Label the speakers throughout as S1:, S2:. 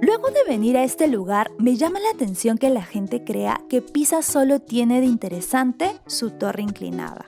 S1: Luego de venir a este lugar, me llama la atención que la gente crea que Pisa solo tiene de interesante su torre inclinada.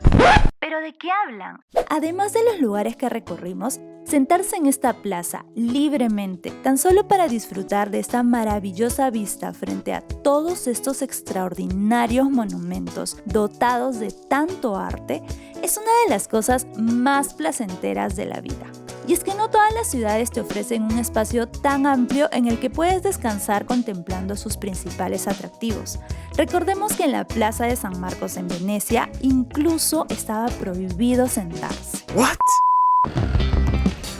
S1: ¿Pero de qué hablan? Además de los lugares que recorrimos, sentarse en esta plaza libremente, tan solo para disfrutar de esta maravillosa vista frente a todos estos extraordinarios monumentos dotados de tanto arte, es una de las cosas más placenteras de la vida. Y es que no todas las ciudades te ofrecen un espacio tan amplio en el que puedes descansar contemplando sus principales atractivos. Recordemos que en la Plaza de San Marcos en Venecia incluso estaba prohibido sentarse.
S2: ¿What?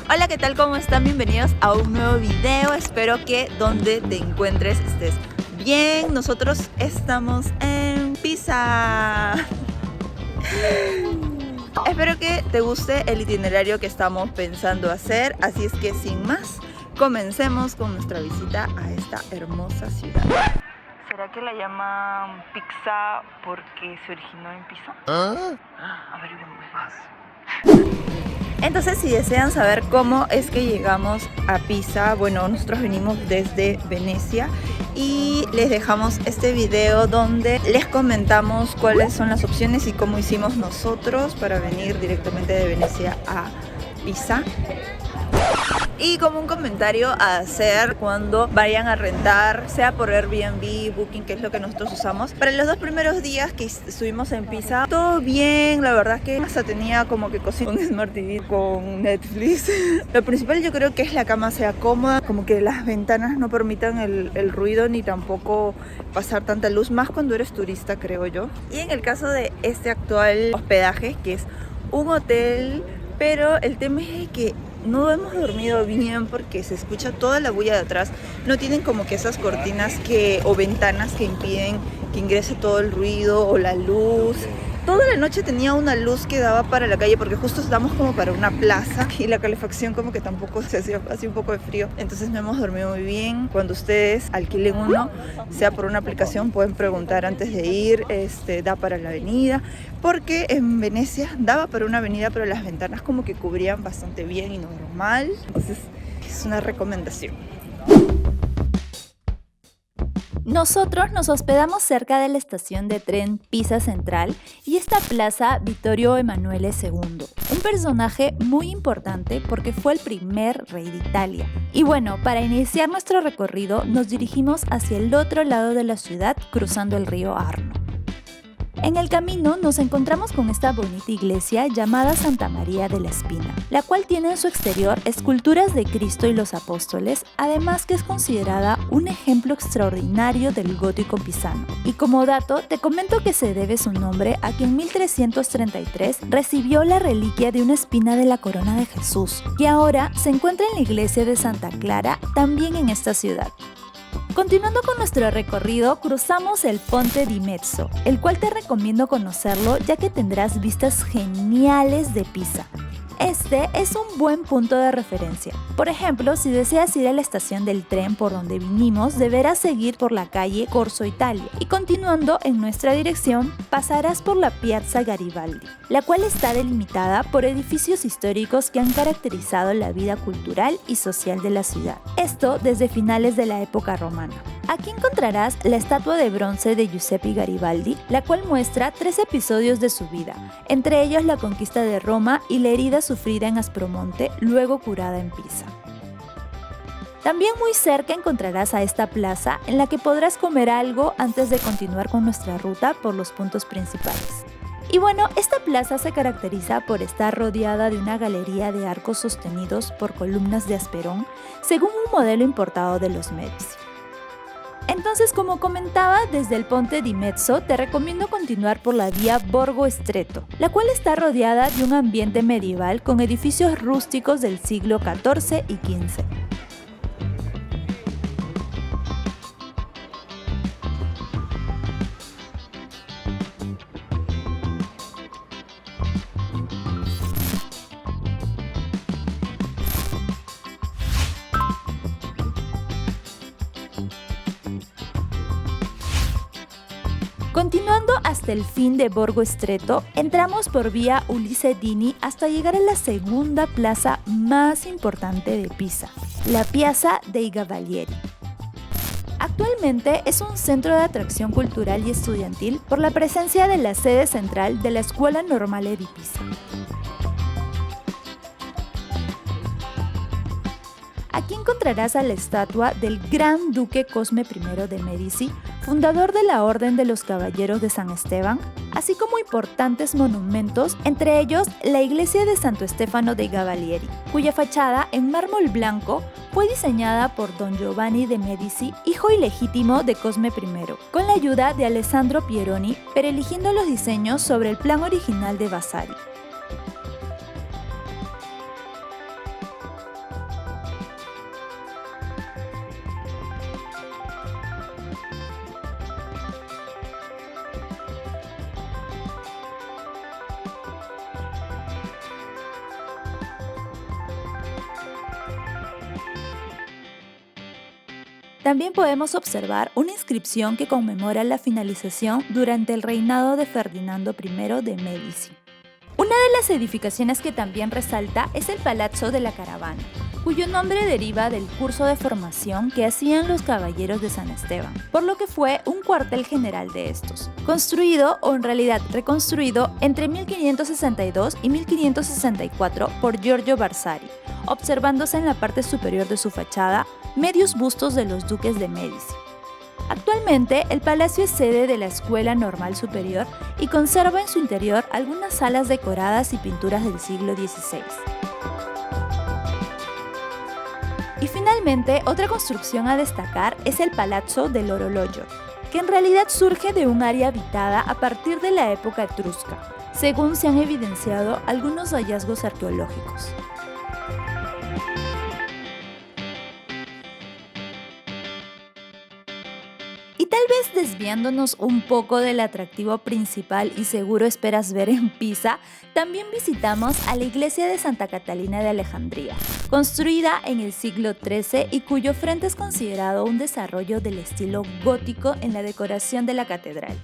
S2: Hola, ¿qué tal? ¿Cómo están? Bienvenidos a un nuevo video. Espero que donde te encuentres estés bien. Nosotros estamos en Pisa. Espero que te guste el itinerario que estamos pensando hacer, así es que sin más, comencemos con nuestra visita a esta hermosa ciudad. ¿Será que la llaman Pisa porque se originó en Pisa? Averiguemos más. Entonces, si desean saber cómo es que llegamos a Pisa, bueno, nosotros venimos desde Venecia y les dejamos este video donde les comentamos cuáles son las opciones y cómo hicimos nosotros para venir directamente de Venecia a Pisa. Y como un comentario a hacer cuando vayan a rentar, sea por Airbnb, Booking, que es lo que nosotros usamos. Para los 2 primeros días que estuvimos en Pisa, todo bien, la verdad es que hasta tenía como que cocina un Smart TV con Netflix. Lo principal yo creo que es la cama sea cómoda, como que las ventanas no permitan el ruido ni tampoco pasar tanta luz, más cuando eres turista, creo yo. Y en el caso de este actual hospedaje, que es un hotel, pero el tema es que no hemos dormido bien porque se escucha toda la bulla de atrás. No tienen como que esas cortinas o ventanas que impiden que ingrese todo el ruido o la luz. Toda la noche tenía una luz que daba para la calle porque justo estamos como para una plaza y la calefacción como que tampoco se hacía un poco de frío. Entonces no hemos dormido muy bien. Cuando ustedes alquilen uno, sea por una aplicación, pueden preguntar antes de ir, da para la avenida. Porque en Venecia daba para una avenida, pero las ventanas como que cubrían bastante bien y normal. Entonces es una recomendación.
S1: Nosotros nos hospedamos cerca de la estación de tren Pisa Central y esta plaza Vittorio Emanuele II, un personaje muy importante porque fue el primer rey de Italia. Y bueno, para iniciar nuestro recorrido nos dirigimos hacia el otro lado de la ciudad cruzando el río Arno. En el camino nos encontramos con esta bonita iglesia llamada Santa María de la Espina, la cual tiene en su exterior esculturas de Cristo y los apóstoles, además que es considerada un ejemplo extraordinario del gótico pisano. Y como dato, te comento que se debe su nombre a que en 1333 recibió la reliquia de una espina de la corona de Jesús, que ahora se encuentra en la iglesia de Santa Clara, también en esta ciudad. Continuando con nuestro recorrido, cruzamos el Ponte di Mezzo, el cual te recomiendo conocerlo ya que tendrás vistas geniales de Pisa. Este es un buen punto de referencia. Por ejemplo, si deseas ir a la estación del tren por donde vinimos, deberás seguir por la calle Corso Italia y continuando en nuestra dirección, pasarás por la Piazza Garibaldi, la cual está delimitada por edificios históricos que han caracterizado la vida cultural y social de la ciudad. Esto desde finales de la época romana. Aquí encontrarás la estatua de bronce de Giuseppe Garibaldi, la cual muestra 3 episodios de su vida, entre ellos la conquista de Roma y la herida sufrida en Aspromonte, luego curada en Pisa. También muy cerca encontrarás a esta plaza en la que podrás comer algo antes de continuar con nuestra ruta por los puntos principales. Y bueno, esta plaza se caracteriza por estar rodeada de una galería de arcos sostenidos por columnas de asperón, según un modelo importado de los Medici. Entonces, como comentaba, desde el Ponte di Mezzo te recomiendo continuar por la vía Borgo Stretto, la cual está rodeada de un ambiente medieval con edificios rústicos del siglo XIV y XV. Continuando hasta el fin de Borgo Stretto, entramos por vía Ulisse Dini hasta llegar a la segunda plaza más importante de Pisa, la Piazza dei Cavalieri. Actualmente es un centro de atracción cultural y estudiantil por la presencia de la sede central de la Escuela Normale di Pisa. Aquí encontrarás a la estatua del Gran Duque Cosme I de Medici, fundador de la Orden de los Caballeros de San Esteban, así como importantes monumentos, entre ellos la iglesia de Santo Stefano dei Cavalieri, cuya fachada en mármol blanco fue diseñada por Don Giovanni de Medici, hijo ilegítimo de Cosme I, con la ayuda de Alessandro Pieroni, pero eligiendo los diseños sobre el plan original de Vasari. También podemos observar una inscripción que conmemora la finalización durante el reinado de Ferdinando I de Medici. Una de las edificaciones que también resalta es el Palazzo de la Caravana, cuyo nombre deriva del curso de formación que hacían los caballeros de San Esteban, por lo que fue un cuartel general de estos, construido o en realidad reconstruido entre 1562 y 1564 por Giorgio Vasari, observándose en la parte superior de su fachada medios bustos de los duques de Medici. Actualmente, el palacio es sede de la Escuela Normal Superior y conserva en su interior algunas salas decoradas y pinturas del siglo XVI. Y finalmente, otra construcción a destacar es el Palazzo dell'Orologio, que en realidad surge de un área habitada a partir de la época etrusca, según se han evidenciado algunos hallazgos arqueológicos. Y tal vez desviándonos un poco del atractivo principal y seguro esperas ver en Pisa, también visitamos a la iglesia de Santa Catalina de Alejandría, construida en el siglo XIII y cuyo frente es considerado un desarrollo del estilo gótico en la decoración de la catedral.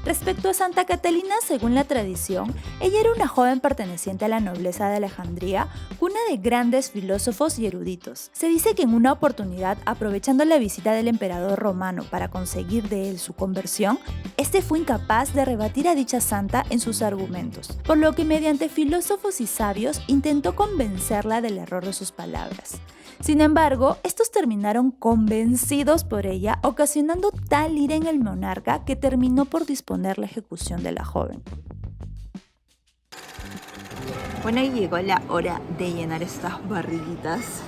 S1: Respecto a Santa Catalina, según la tradición, ella era una joven perteneciente a la nobleza de Alejandría, cuna de grandes filósofos y eruditos. Se dice que en una oportunidad, aprovechando la visita del emperador romano para conseguir de él su conversión, este fue incapaz de rebatir a dicha santa en sus argumentos, por lo que mediante filósofos y sabios intentó convencerla del error de sus palabras. Sin embargo, estos terminaron convencidos por ella, ocasionando tal ira en el monarca que terminó por disponer la ejecución de la joven.
S2: Bueno, y llegó la hora de llenar estas barriguitas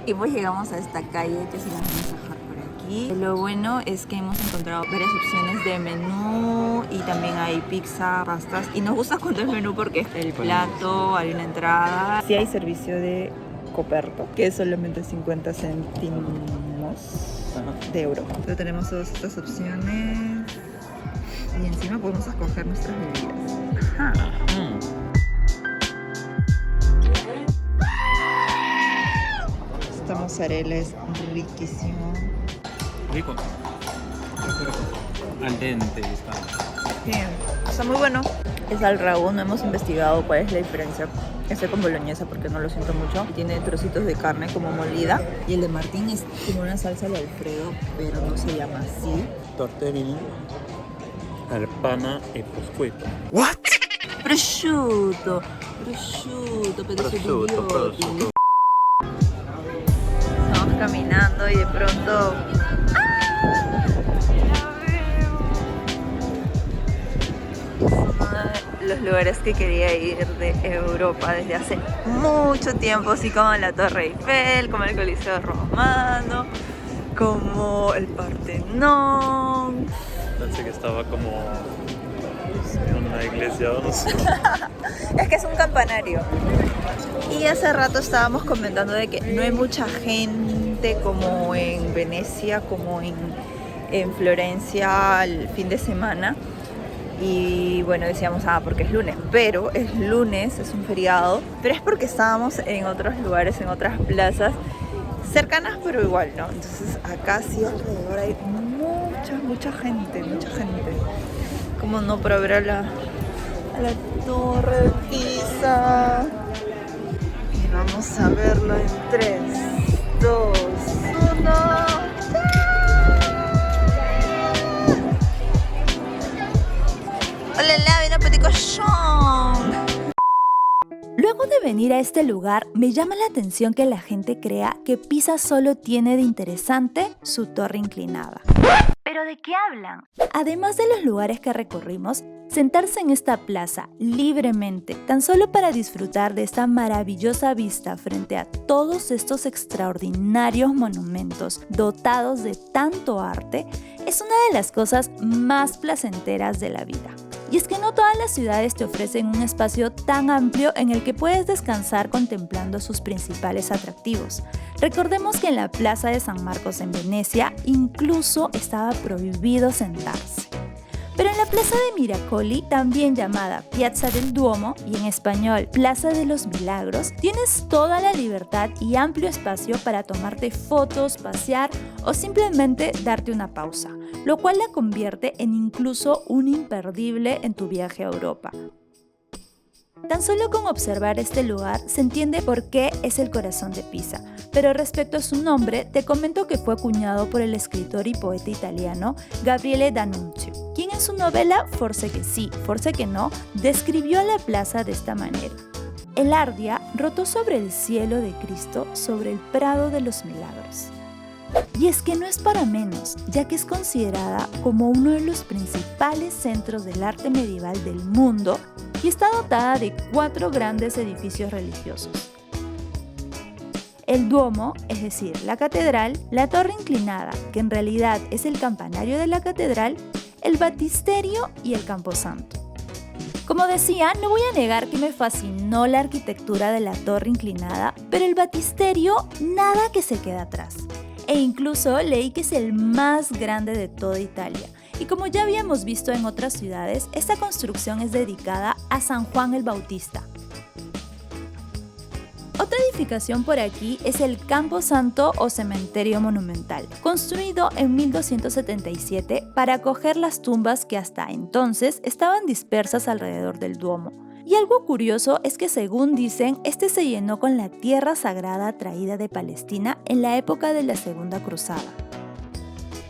S2: y pues llegamos a esta calle que se la vamos a dejar por aquí. Lo bueno es que hemos encontrado varias opciones de menú y también hay pizza, pastas, y nos gusta cuando es menú porque está el plato, hay una entrada. Sí hay servicio de coperto, que es solamente 50 céntimos de euro. Pero tenemos todas estas opciones y encima podemos escoger nuestras bebidas. Ajá. Esta mozzarella es riquísima.
S3: Rico. Al dente está.
S2: Bien, está muy bueno. Es al ragú, no hemos investigado cuál es la diferencia. Este con boloñesa porque no lo siento mucho. Tiene trocitos de carne como molida. Y el de Martín es como una salsa de Alfredo, pero no se llama así.
S3: Tortellini al pana e prosciutto.
S2: What? Prosciutto, prosciutto. Estamos caminando y de pronto... los lugares que quería ir de Europa desde hace mucho tiempo, así como la Torre Eiffel, como el Coliseo Romano, como el Partenón.
S3: Pensé que estaba como en una iglesia o no sé.
S2: Es que es un campanario. Y hace rato estábamos comentando de que no hay mucha gente como en Venecia, como en Florencia el fin de semana. Y bueno, decíamos, porque es lunes, pero es lunes, es un feriado, pero es porque estábamos en otros lugares, en otras plazas cercanas, pero igual, ¿no? Entonces acá sí alrededor hay mucha gente. Como no para ver a la Torre de Pisa. Y vamos a verlo en 3, 2, 1.
S1: venir a este lugar, me llama la atención que la gente crea que Pisa solo tiene de interesante su torre inclinada. ¿Pero de qué hablan? Además de los lugares que recorrimos, sentarse en esta plaza libremente, tan solo para disfrutar de esta maravillosa vista frente a todos estos extraordinarios monumentos dotados de tanto arte, es una de las cosas más placenteras de la vida. Y es que no todas las ciudades te ofrecen un espacio tan amplio en el que puedes descansar contemplando sus principales atractivos. Recordemos que en la Plaza de San Marcos en Venecia incluso estaba prohibido sentarse. Pero en la Plaza de Miracoli, también llamada Piazza del Duomo y en español Plaza de los Milagros, tienes toda la libertad y amplio espacio para tomarte fotos, pasear o simplemente darte una pausa, lo cual la convierte en incluso un imperdible en tu viaje a Europa. Tan solo con observar este lugar se entiende por qué es el corazón de Pisa, pero respecto a su nombre te comento que fue acuñado por el escritor y poeta italiano Gabriele D'Annunzio, quien en su novela Forse che sì, forse che no, describió a la plaza de esta manera. El Ardia rotó sobre el cielo de Cristo sobre el prado de los milagros. Y es que no es para menos, ya que es considerada como uno de los principales centros del arte medieval del mundo y está dotada de 4 grandes edificios religiosos. El Duomo, es decir, la catedral, la torre inclinada, que en realidad es el campanario de la catedral, el baptisterio y el camposanto. Como decía, no voy a negar que me fascinó la arquitectura de la torre inclinada, pero el baptisterio nada que se queda atrás. E incluso leí que es el más grande de toda Italia. Y como ya habíamos visto en otras ciudades, esta construcción es dedicada a San Juan el Bautista. Otra edificación por aquí es el Camposanto o Cementerio Monumental, construido en 1277 para acoger las tumbas que hasta entonces estaban dispersas alrededor del Duomo. Y algo curioso es que, según dicen, este se llenó con la tierra sagrada traída de Palestina en la época de la Segunda Cruzada.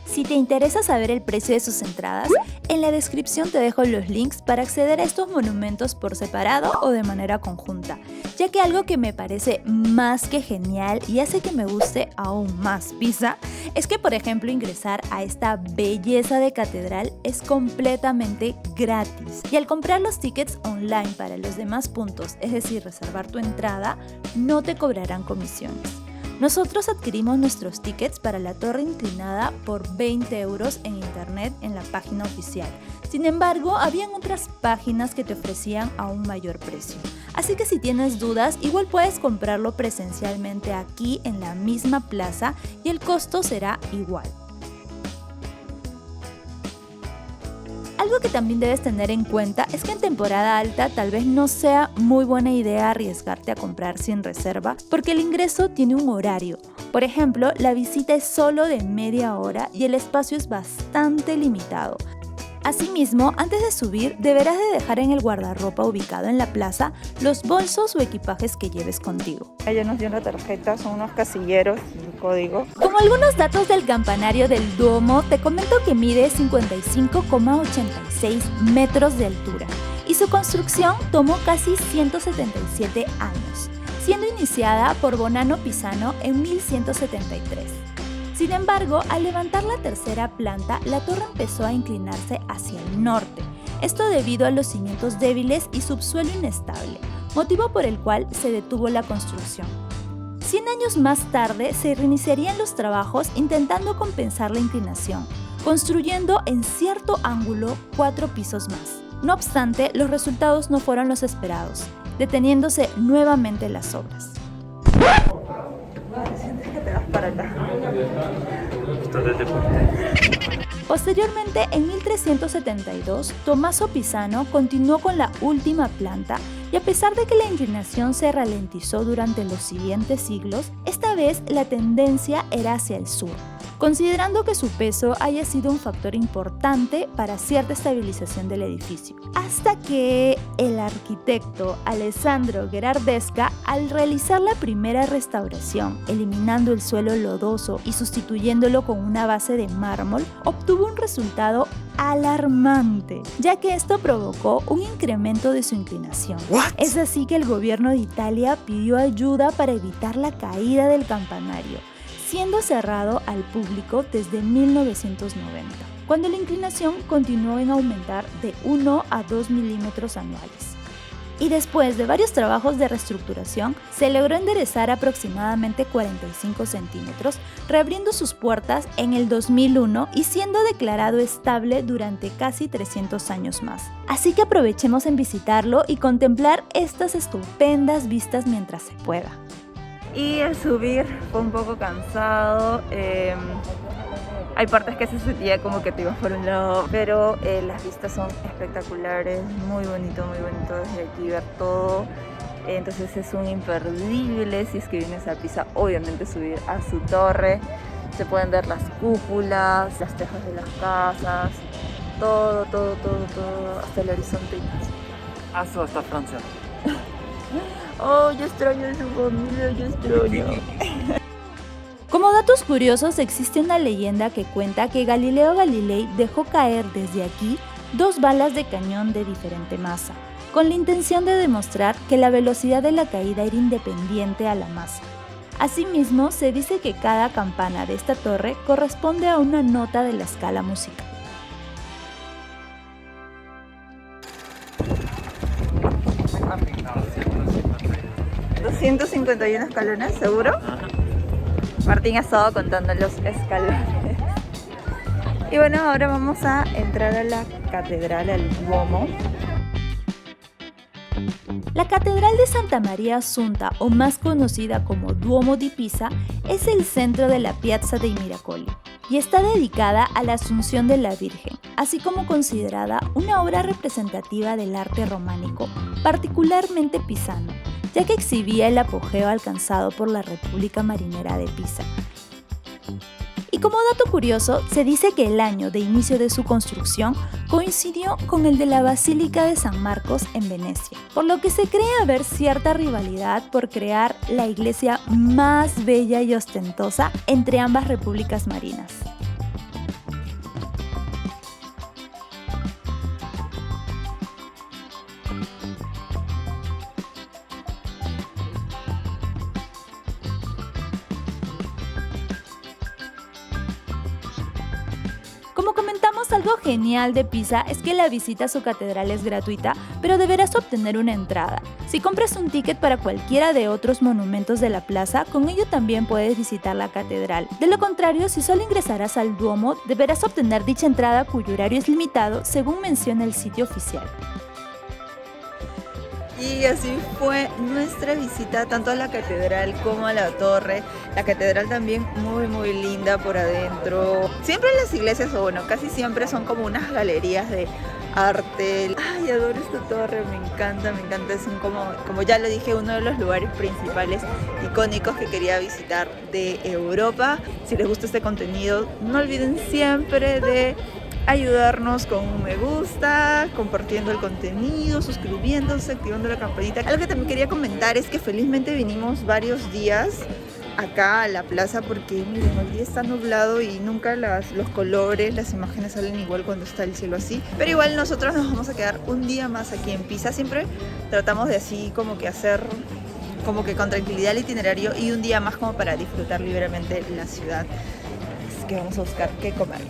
S1: Si te interesa saber el precio de sus entradas, en la descripción te dejo los links para acceder a estos monumentos por separado o de manera conjunta, ya que algo que me parece más que genial y hace que me guste aún más Pisa, es que, por ejemplo, ingresar a esta belleza de catedral es completamente gratis. Y al comprar los tickets online para los demás puntos, es decir, reservar tu entrada, no te cobrarán comisiones. Nosotros adquirimos nuestros tickets para la torre inclinada por 20 € en internet en la página oficial. Sin embargo, habían otras páginas que te ofrecían a un mayor precio. Así que si tienes dudas, igual puedes comprarlo presencialmente aquí en la misma plaza y el costo será igual. Algo que también debes tener en cuenta es que en temporada alta tal vez no sea muy buena idea arriesgarte a comprar sin reserva porque el ingreso tiene un horario. Por ejemplo, la visita es solo de media hora y el espacio es bastante limitado. Asimismo, antes de subir, deberás de dejar en el guardarropa ubicado en la plaza los bolsos o equipajes que lleves contigo.
S2: Ella nos dio una tarjeta, son unos casilleros y un código.
S1: Como algunos datos del campanario del Duomo, te comento que mide 55,86 metros de altura y su construcción tomó casi 177 años, siendo iniciada por Bonanno Pisano en 1173. Sin embargo, al levantar la tercera planta, la torre empezó a inclinarse hacia el norte. Esto debido a los cimientos débiles y subsuelo inestable, motivo por el cual se detuvo la construcción. 100 años más tarde se reiniciarían los trabajos intentando compensar la inclinación, construyendo en cierto ángulo 4 pisos más. No obstante, los resultados no fueron los esperados, deteniéndose nuevamente las obras.
S2: Sientes que te vas para acá.
S1: Posteriormente, en 1372, Tommaso Pisano continuó con la última planta y a pesar de que la inclinación se ralentizó durante los siguientes siglos, esta vez la tendencia era hacia el sur, considerando que su peso haya sido un factor importante para cierta estabilización del edificio. Hasta que el arquitecto Alessandro Gherardesca, al realizar la primera restauración, eliminando el suelo lodoso y sustituyéndolo con una base de mármol, obtuvo un resultado alarmante, ya que esto provocó un incremento de su inclinación. Es así que el gobierno de Italia pidió ayuda para evitar la caída del campanario, siendo cerrado al público desde 1990, cuando la inclinación continuó en aumentar de 1 a 2 milímetros anuales. Y después de varios trabajos de reestructuración, se logró enderezar aproximadamente 45 centímetros, reabriendo sus puertas en el 2001 y siendo declarado estable durante casi 300 años más. Así que aprovechemos en visitarlo y contemplar estas estupendas vistas mientras se pueda.
S2: Y el subir fue un poco cansado. Hay partes que se sentía como que te ibas por un lado, pero las vistas son espectaculares, muy bonito desde aquí ver todo. Entonces es un imperdible si es que vienes a Pisa, obviamente subir a su torre. Se pueden ver las cúpulas, las tejas de las casas, todo, hasta el horizonte.
S3: Hasta Francia.
S2: Oh, yo extraño a su familia, yo extraño.
S1: Como datos curiosos, existe una leyenda que cuenta que Galileo Galilei dejó caer desde aquí 2 balas de cañón de diferente masa, con la intención de demostrar que la velocidad de la caída era independiente a la masa. Asimismo, se dice que cada campana de esta torre corresponde a una nota de la escala musical.
S2: ¿251 escalones, seguro? Martín ha estado contando los escalones. Y bueno, ahora vamos a entrar a la catedral, al Duomo.
S1: La Catedral de Santa María Assunta, o más conocida como Duomo di Pisa, es el centro de la Piazza dei Miracoli y está dedicada a la Asunción de la Virgen, así como considerada una obra representativa del arte románico, particularmente pisano, ya que exhibía el apogeo alcanzado por la República Marinera de Pisa. Y como dato curioso, se dice que el año de inicio de su construcción coincidió con el de la Basílica de San Marcos en Venecia, por lo que se cree haber cierta rivalidad por crear la iglesia más bella y ostentosa entre ambas repúblicas marinas. Como comentamos, algo genial de Pisa es que la visita a su catedral es gratuita, pero deberás obtener una entrada. Si compras un ticket para cualquiera de otros monumentos de la plaza, con ello también puedes visitar la catedral. De lo contrario, si solo ingresarás al Duomo, deberás obtener dicha entrada cuyo horario es limitado, según menciona el sitio oficial.
S2: Y así fue nuestra visita tanto a la catedral como a la torre. La catedral también muy linda por adentro. Siempre las iglesias, o bueno, casi siempre son como unas galerías de arte. Ay, adoro esta torre, me encanta. Es como ya lo dije, uno de los lugares principales icónicos que quería visitar de Europa. Si les gusta este contenido, no olviden siempre de ayudarnos con un me gusta, compartiendo el contenido, suscribiéndose, activando la campanita. Algo que también quería comentar es que felizmente vinimos varios días acá a la plaza porque miren, el día está nublado y nunca los colores, las imágenes salen igual cuando está el cielo así. Pero igual nosotros nos vamos a quedar un día más aquí en Pisa. Siempre tratamos de así como que hacer como que con tranquilidad el itinerario y un día más como para disfrutar libremente la ciudad. Así que vamos a buscar qué comer.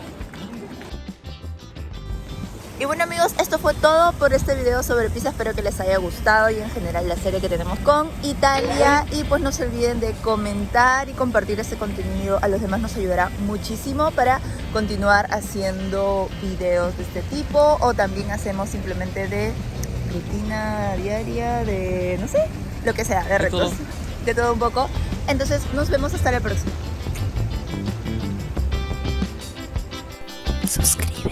S2: Y bueno amigos, esto fue todo por este video sobre Pisa. Espero que les haya gustado y en general la serie que tenemos con Italia. Y pues no se olviden de comentar y compartir este contenido. A los demás nos ayudará muchísimo para continuar haciendo videos de este tipo. O también hacemos simplemente de rutina diaria, de no sé, lo que sea, de retos. De todo un poco. Entonces nos vemos hasta la próxima.
S1: Suscríbete.